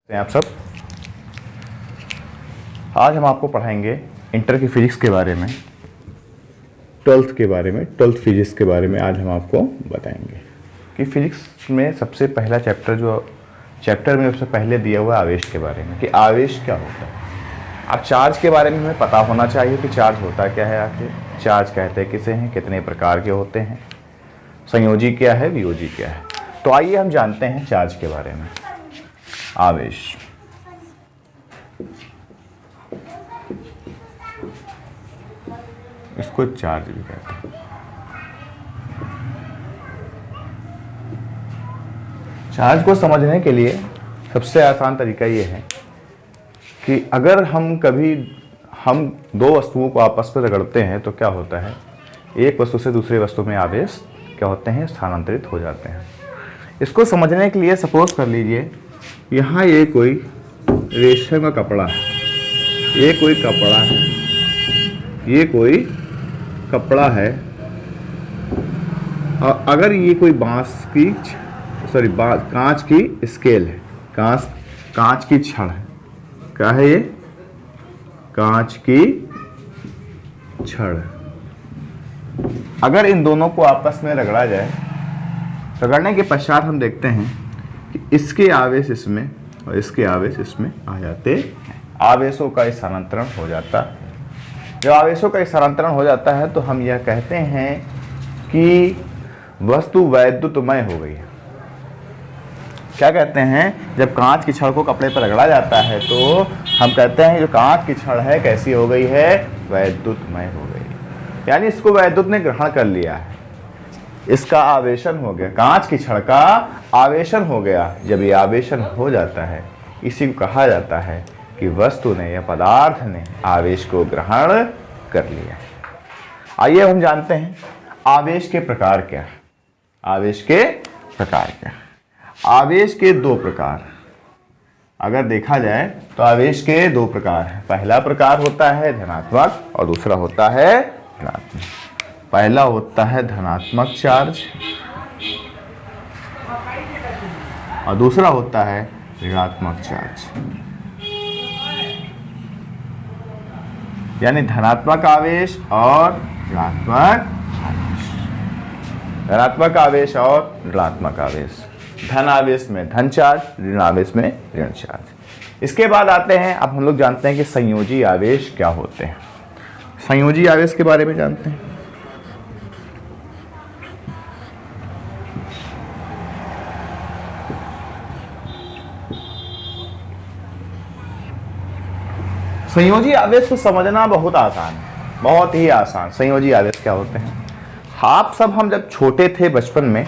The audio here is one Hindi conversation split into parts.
आप सब आज हम आपको पढ़ाएंगे इंटर की फिजिक्स के बारे में, ट्वेल्थ फिजिक्स के बारे में आज हम आपको बताएंगे कि फिजिक्स में सबसे पहला चैप्टर में सबसे पहले दिया हुआ आवेश के बारे में कि आवेश क्या होता है। अब चार्ज के बारे में हमें पता होना चाहिए कि चार्ज होता क्या है, आखिर चार्ज कहते किसे हैं, कितने प्रकार के होते हैं, संयोजी क्या है, वियोजी क्या है। तो आइए हम जानते हैं चार्ज के बारे में। आवेश इसको चार्ज भी कहते हैं। चार्ज को समझने के लिए सबसे आसान तरीका ये है कि अगर हम दो वस्तुओं को आपस में रगड़ते हैं तो क्या होता है, एक वस्तु से दूसरी वस्तु में आवेश क्या होते हैं, स्थानांतरित हो जाते हैं। इसको समझने के लिए सपोज कर लीजिए यहाँ ये कोई रेशम का कपड़ा है, ये कोई कपड़ा है, ये कोई कपड़ा है, और अगर ये कोई कांच की स्केल है, कांच की छड़ है, क्या है ये, कांच की छड़। अगर इन दोनों को आपस में रगड़ा जाए, रगड़ने के पश्चात हम देखते हैं कि इसके आवेश इसमें और इसके आवेश इसमें आ जाते हैं, आवेशों का स्थानांतरण हो जाता है। जब आवेशों का स्थानांतरण हो जाता है तो हम यह कहते हैं कि वस्तु वैद्युतमय हो गई है। क्या कहते हैं, जब कांच की छड़ को कपड़े पर रगड़ा जाता है तो हम कहते हैं जो कांच की छड़ है कैसी हो गई है, वैद्युतमय हो गई, यानी इसको वैद्युत ने ग्रहण कर लिया है, इसका आवेशन हो गया, कांच की छड़ का आवेशन हो गया। जब ये आवेशन हो जाता है इसी को कहा जाता है कि वस्तु ने या पदार्थ ने आवेश को ग्रहण कर लिया। आइए हम जानते हैं आवेश के प्रकार क्या है। आवेश के प्रकार क्या है, आवेश के दो प्रकार अगर देखा जाए तो आवेश के दो प्रकार हैं। पहला प्रकार होता है धनात्मक और दूसरा होता है ऋणात्मक। पहला होता है धनात्मक चार्ज और दूसरा होता है ऋणात्मक चार्ज, यानी धनात्मक आवेश और ऋणात्मक आवेश, धनात्मक आवेश और ऋणात्मक आवेश। धन आवेश में धन चार्ज, ऋण आवेश में ऋण चार्ज। इसके बाद आते हैं, अब हम लोग जानते हैं कि संयोजी आवेश क्या होते हैं। संयोजी आवेश के बारे में जानते हैं। संयोजी आवेश को समझना बहुत आसान है, बहुत ही आसान। संयोजी आवेश क्या होते हैं, हम जब छोटे थे बचपन में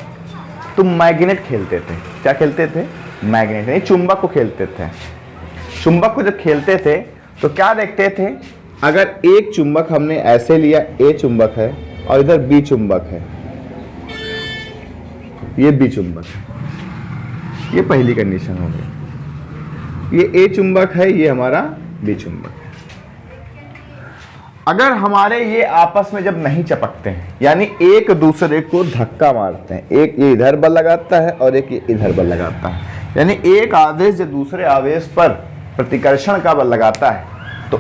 तो मैग्नेट खेलते थे। क्या खेलते थे, मैग्नेट नहीं, चुंबक को खेलते थे। चुंबक को जब खेलते थे तो क्या देखते थे, अगर एक चुंबक हमने ऐसे लिया, ए चुंबक है और इधर बी चुंबक है, ये बी चुंबक है, ये पहली कंडीशन हो गई। ये ए चुंबक है, ये हमारा बी चुंबक है। अगर हमारे ये आपस में जब नहीं चपकते हैं, यानी एक दूसरे को धक्का मारते हैं, एक ये इधर बल लगाता है और एक ये इधर बल लगाता है, यानी एक आवेश जब दूसरे आवेश पर प्रतिकर्षण का बल लगाता है, तो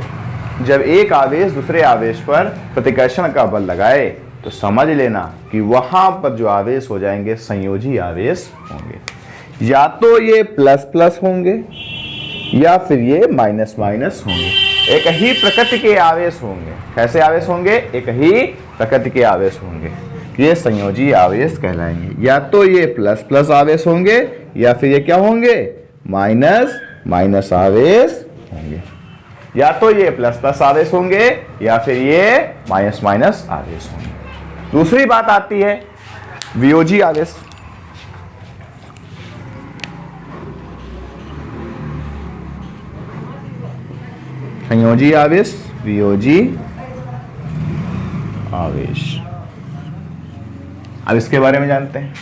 जब एक आवेश दूसरे आवेश पर प्रतिकर्षण का बल लगाए तो समझ लेना कि वहां पर जो आवेश हो जाएंगे संयोजी आवेश होंगे। या तो ये प्लस प्लस होंगे या फिर ये माइनस माइनस होंगे, एक ही प्रकृति के आवेश होंगे। कैसे आवेश होंगे, एक ही प्रकृति के आवेश होंगे, ये संयोजी आवेश कहलाएंगे। या तो ये प्लस प्लस आवेश होंगे या फिर ये क्या होंगे, माइनस माइनस आवेश होंगे। या तो ये प्लस प्लस आवेश होंगे या फिर ये माइनस माइनस आवेश होंगे। दूसरी बात आती है वियोजी आवेश। संयोजी आवेश, वियोजी आवेश। अब इसके बारे में जानते हैं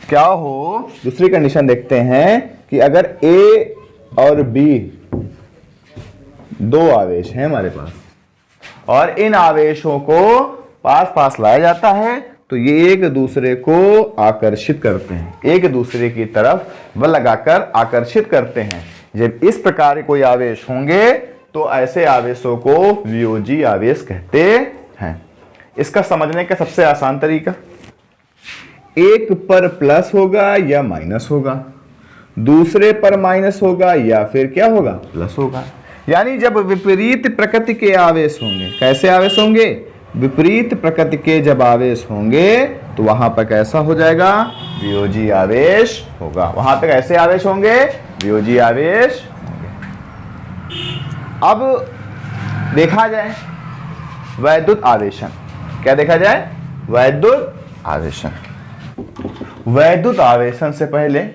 क्या हो। दूसरी कंडीशन देखते हैं कि अगर ए और बी दो आवेश हैं हमारे पास और इन आवेशों को पास पास लाया जाता है तो ये एक दूसरे को आकर्षित करते हैं, एक दूसरे की तरफ बल लगाकर आकर्षित करते हैं। जब इस प्रकार के कोई आवेश होंगे तो ऐसे आवेशों को वियोजी आवेश कहते हैं। इसका समझने का सबसे आसान तरीका, एक पर प्लस होगा या माइनस होगा, दूसरे पर माइनस होगा या फिर क्या होगा, प्लस होगा। यानी जब विपरीत प्रकृति के आवेश होंगे, कैसे आवेश होंगे, विपरीत प्रकृति के जब आवेश होंगे तो वहां पर कैसा हो जाएगा, वियोजी आवेश होगा। वहां पर कैसे आवेश होंगे, वियोजी आवेश होंगे। अब देखा जाए वैद्युत आवेशन, क्या देखा जाए, वैद्युत आवेशन। वैद्युत आवेशन से पहले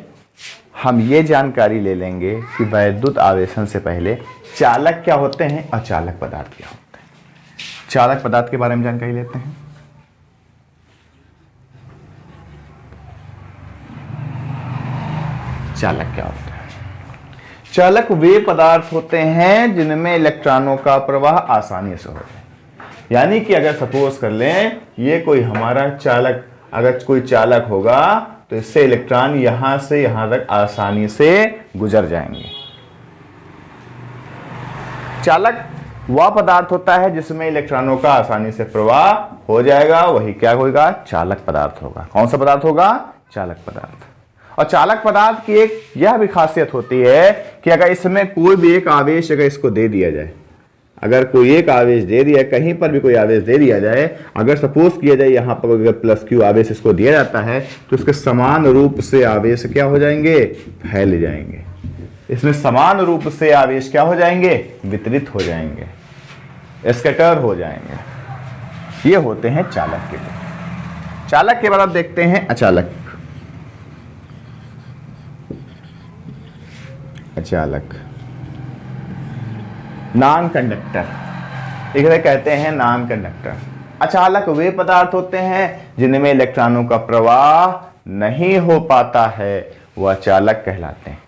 हम ये जानकारी ले लेंगे कि वैद्युत आवेशन से पहले चालक क्या होते हैं, अचालक पदार्थ क्या होते हैं। चालक पदार्थ के बारे में जानकारी लेते हैं। चालक क्या होता है, चालक वे पदार्थ होते हैं जिनमें इलेक्ट्रॉनों का प्रवाह आसानी से हो जाए। यानी कि अगर सपोज कर लें ये कोई हमारा चालक, अगर कोई चालक होगा तो इससे इलेक्ट्रॉन यहां से यहां तक आसानी से गुजर जाएंगे। चालक वह पदार्थ होता है जिसमें इलेक्ट्रॉनों का आसानी से प्रवाह हो जाएगा, वही क्या होगा, चालक पदार्थ होगा। कौन सा पदार्थ होगा, चालक पदार्थ। और चालक पदार्थ की एक यह भी खासियत होती है कि अगर इसमें कोई भी एक आवेश अगर इसको दे दिया जाए, अगर कोई एक आवेश दे दिया, कहीं पर भी कोई आवेश दे दिया जाए, अगर सपोज किया जाए यहां पर अगर प्लस क्यू आवेश इसको दिया जाता है तो इसके समान रूप से आवेश क्या हो जाएंगे, फैल जाएंगे। इसमें समान रूप से आवेश क्या हो जाएंगे, वितरित हो जाएंगे, स्कैटर हो जाएंगे। ये होते हैं चालक के गुण। चालक के बाद आप देखते हैं अचालक। अचालक नॉन कंडक्टर, इसे कहते हैं नॉन कंडक्टर। अचालक वे पदार्थ होते हैं जिनमें इलेक्ट्रॉनों का प्रवाह नहीं हो पाता है, वह चालक कहलाते हैं।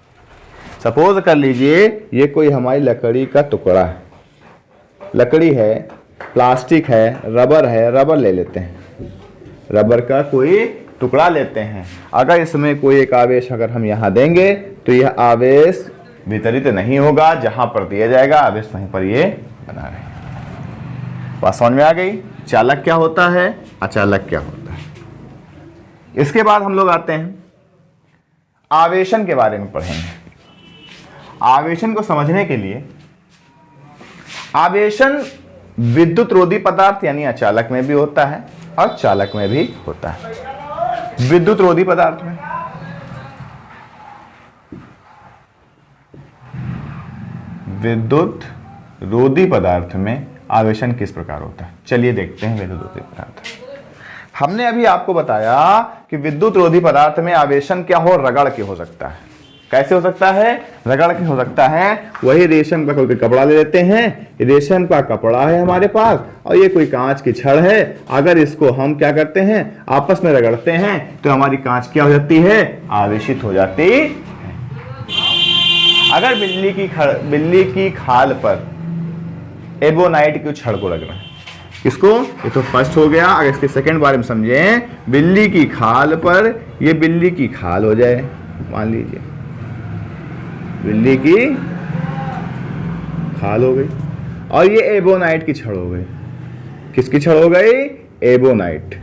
सपोज कर लीजिए ये कोई हमारी लकड़ी का टुकड़ा है, लकड़ी है, प्लास्टिक है, रबर ले लेते हैं, रबर का कोई टुकड़ा लेते हैं। अगर इसमें कोई एक आवेश अगर हम यहां देंगे तो यह आवेश वितरित नहीं होगा, जहां पर दिया जाएगा आवेश वहीं पर ये बना रहेगा। बात समझ में आ गई, चालक क्या होता है, अचालक क्या होता है। इसके बाद हम लोग आते हैं आवेशन के बारे में पढ़ेंगे। आवेशन को समझने के लिए, आवेशन विद्युत रोधी पदार्थ यानी अचालक में भी होता है और चालक में भी होता है। विद्युत रोधी पदार्थ में, विद्युत रोधी पदार्थ में आवेशन किस प्रकार होता है, चलिए देखते हैं विद्युत रोधी पदार्थ। हमने अभी आपको बताया कि विद्युत रोधी पदार्थ में आवेशन क्या हो, रगड़ के हो सकता है। कैसे हो सकता है, रगड़ के हो सकता है। वही रेशम का कोई कपड़ा ले लेते हैं, रेशम का कपड़ा है हमारे पास और ये कोई कांच की छड़ है, अगर इसको हम क्या करते हैं, आपस में रगड़ते हैं तो हमारी कांच क्या हो जाती है, आवेशित हो जाती है। अगर बिल्ली की खाल पर एबोनाइट की छड़ को रगड़ना है, किसको, ये तो फर्स्ट हो गया। अगर इसके सेकंड बारे में समझें, बिल्ली की खाल पर, ये बिल्ली की खाल हो जाए, मान लीजिए बिल्ली की खाल हो गई और ये एबोनाइट की छड़ हो गई। किसकी छड़ हो गई, एबोनाइट।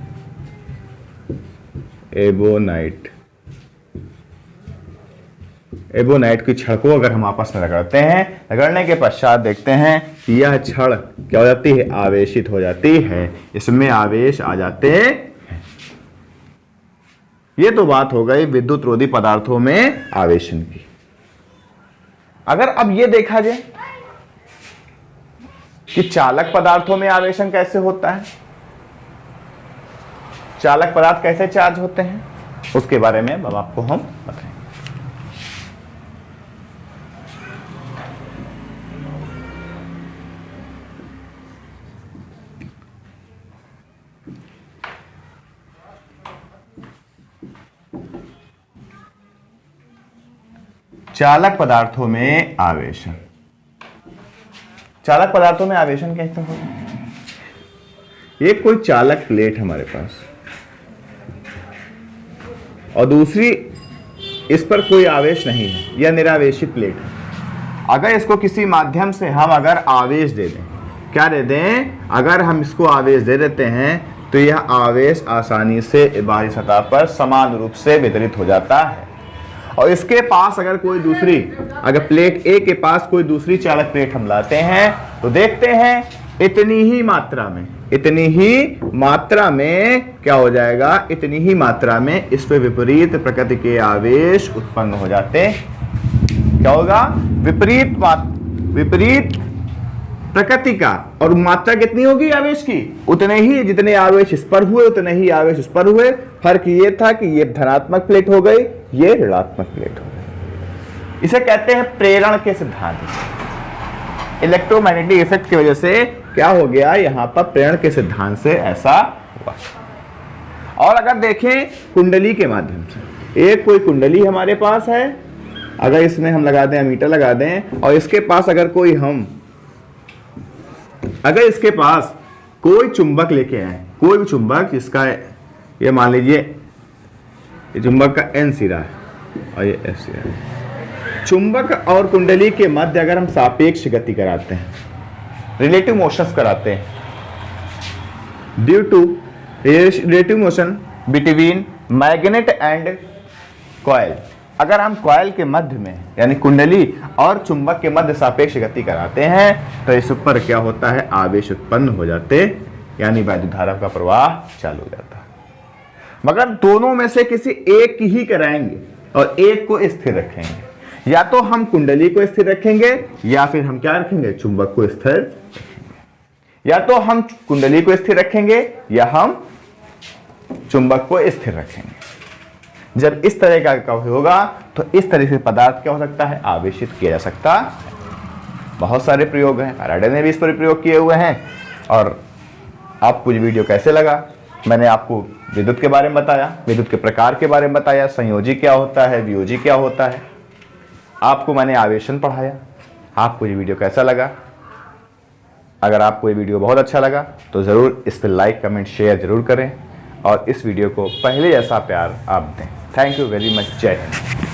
एबोनाइट की छड़ को अगर हम आपस में रगड़ते हैं, रगड़ने के पश्चात देखते हैं कि यह छड़ क्या हो जाती है, आवेशित हो जाती है, इसमें आवेश आ जाते हैं। यह तो बात हो गई विद्युत रोधी पदार्थों में आवेशन की। अगर अब यह देखा जाए कि चालक पदार्थों में आवेशन कैसे होता है, चालक पदार्थ कैसे चार्ज होते हैं, उसके बारे में अब आपको हम बताएंगे। चालक पदार्थों में आवेशन, चालक पदार्थों में आवेशन कैसे होगा। एक कोई चालक प्लेट हमारे पास, और दूसरी इस पर कोई आवेश नहीं है, यह निरावेशित प्लेट है। अगर इसको किसी माध्यम से हम अगर आवेश दे दें, क्या दे दें, अगर हम इसको आवेश दे देते हैं तो यह आवेश आसानी से बाहरी सतह पर समान रूप से वितरित हो जाता है। और इसके पास अगर कोई दूसरी, अगर प्लेट ए के पास कोई दूसरी चालक प्लेट हम लाते हैं तो देखते हैं इतनी ही मात्रा में क्या हो जाएगा, इतनी ही मात्रा में इस पे विपरीत प्रकृति के आवेश उत्पन्न हो जाते हैं। क्या होगा, विपरीत प्रकृति का, और मात्रा कितनी होगी आवेश की, उतने ही, जितने आवेश इस पर हुए उतने ही आवेश उस पर हुए। फर्क ये था कि ये धनात्मक प्लेट हो गई, ये ऋणात्मक प्लेट हो गई। इसे कहते हैं प्रेरण के सिद्धांत। इलेक्ट्रोमैग्नेटिक इफेक्ट की वजह से क्या हो गया, यहां पर प्रेरण के सिद्धांत से ऐसा हुआ। और अगर देखें कुंडली के माध्यम से, एक कोई कुंडली हमारे पास है, अगर इसमें हम लगा दें, एमीटर लगा दें, और इसके पास अगर इसके पास कोई चुंबक लेके आए, कोई भी चुंबक जिसका ये मान लीजिए ये चुंबक का N सिरा है और ये S सिरा है, चुंबक और कुंडली के मध्य अगर हम सापेक्ष गति कराते हैं, रिलेटिव मोशंस कराते हैं, due to relative motion between magnet and coil, अगर हम कॉइल के मध्य में यानी कुंडली और चुंबक के मध्य सापेक्ष गति कराते हैं तो इस पर क्या होता है, आवेश उत्पन्न हो जाते, यानी वैद्युत धारा का प्रवाह चालू हो जाता है। मगर दोनों में से किसी एक ही कराएंगे और एक को स्थिर रखेंगे, या तो हम कुंडली को स्थिर रखेंगे या फिर हम क्या रखेंगे, चुंबक को स्थिर रखेंगे। या तो हम कुंडली को स्थिर रखेंगे या हम चुंबक को स्थिर रखेंगे। जब इस तरह का होगा तो इस तरह से पदार्थ क्या हो सकता है, आवेशित किया जा सकता है। बहुत सारे प्रयोग हैं, फैराडे ने भी इस पर प्रयोग किए हुए हैं। और आपको ये वीडियो कैसे लगा, मैंने आपको विद्युत के बारे में बताया, विद्युत के प्रकार के बारे में बताया, संयोजी क्या होता है, वियोजी क्या होता है, आपको मैंने आवेशन पढ़ाया। आपको ये वीडियो कैसा लगा? अगर आपको ये वीडियो बहुत अच्छा लगा तो ज़रूर इस पर लाइक, कमेंट, शेयर जरूर करें और इस वीडियो को पहले जैसा प्यार आप दें। Thank you very much. जय हिंद।